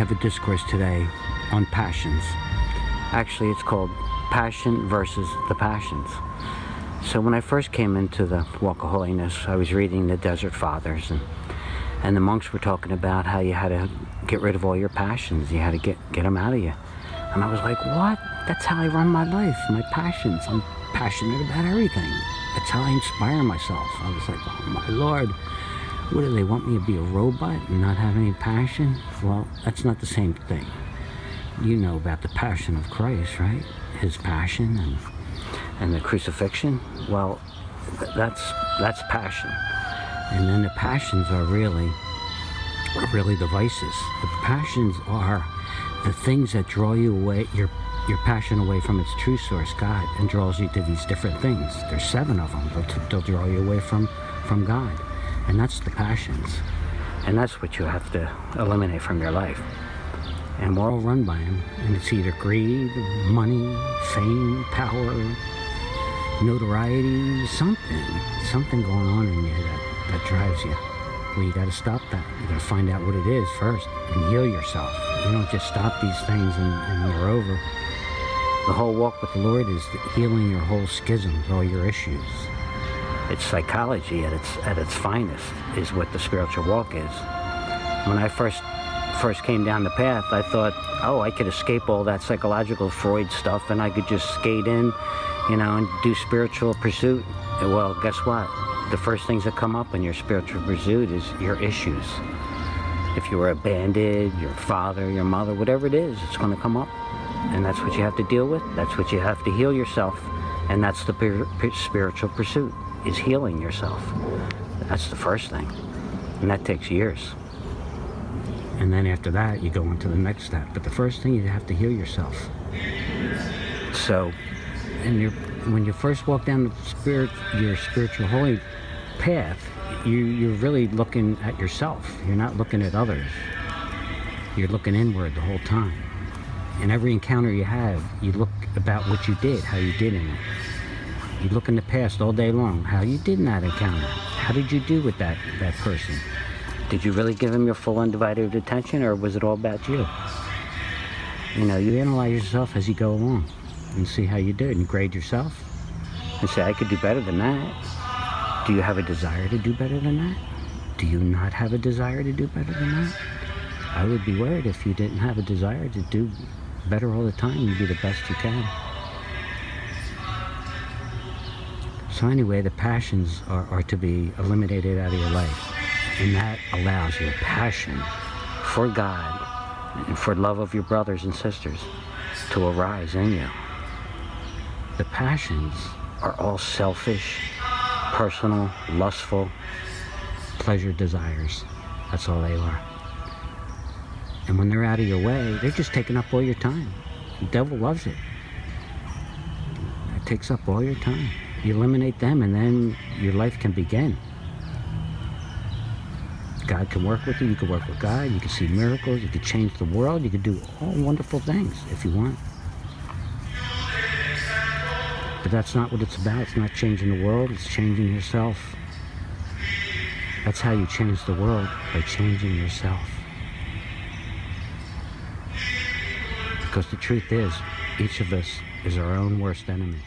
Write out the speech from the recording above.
have a discourse today on passions. Actually, it's called Passion versus the Passions. So when I first came into the Walk of Holiness, I was reading the Desert Fathers, and the monks were talking about how you had to get rid of all your passions. You had to get them out of you. And I was like, what? That's how I run my life, my passions. I'm passionate about everything. That's how I inspire myself. I was like, oh my Lord, what do they want me to be, a robot and not have any passion? Well, that's not the same thing. You know about the passion of Christ, right? His passion and the crucifixion. Well, that's passion. And then the passions are really the vices. The passions are the things that draw you away, your passion away from its true source, God, and draws you to these different things. There's 7 of them. They'll draw you away from God. And that's the passions. And that's what you have to eliminate from your life. And we're all run by them. And it's either greed, money, fame, power, notoriety, something going on in you that drives you. Well, you got to stop that. You got to find out what it is first and heal yourself. You don't just stop these things and you're over. The whole walk with the Lord is healing your whole schisms, all your issues. It's psychology at its finest, is what the spiritual walk is. When I first came down the path, I thought, oh, I could escape all that psychological Freud stuff and I could just skate in, and do spiritual pursuit. Well, guess what? The first things that come up in your spiritual pursuit is your issues. If you were abandoned, your father, your mother, whatever it is, it's going to come up. And that's what you have to deal with. That's what you have to heal yourself. And that's the spiritual pursuit, is healing yourself. That's the first thing. And that takes years. And then after that, you go into the next step. But the first thing, you have to heal yourself. So, when you first walk down your spiritual holy path, you're really looking at yourself. You're not looking at others. You're looking inward the whole time. In every encounter you have, you look about what you did, how you did in it. You look in the past all day long, how you did in that encounter. How did you do with that person? Did you really give him your full undivided attention, or was it all about you? You analyze yourself as you go along and see how you did, and grade yourself and say, I could do better than that. Do you have a desire to do better than that? Do you not have a desire to do better than that? I would be worried if you didn't have a desire to do better all the time. You'd do the best you can. So anyway, the passions are to be eliminated out of your life. And that allows your passion for God and for love of your brothers and sisters to arise in you. The passions are all selfish, personal, lustful, pleasure desires. That's all they are. And when they're out of your way, they're just taking up all your time. The devil loves it. It takes up all your time. You eliminate them, and then your life can begin. God can work with you. You can work with God. You can see miracles. You can change the world. You can do all wonderful things if you want. But that's not what it's about. It's not changing the world. It's changing yourself. That's how you change the world, by changing yourself. Because the truth is, each of us is our own worst enemy.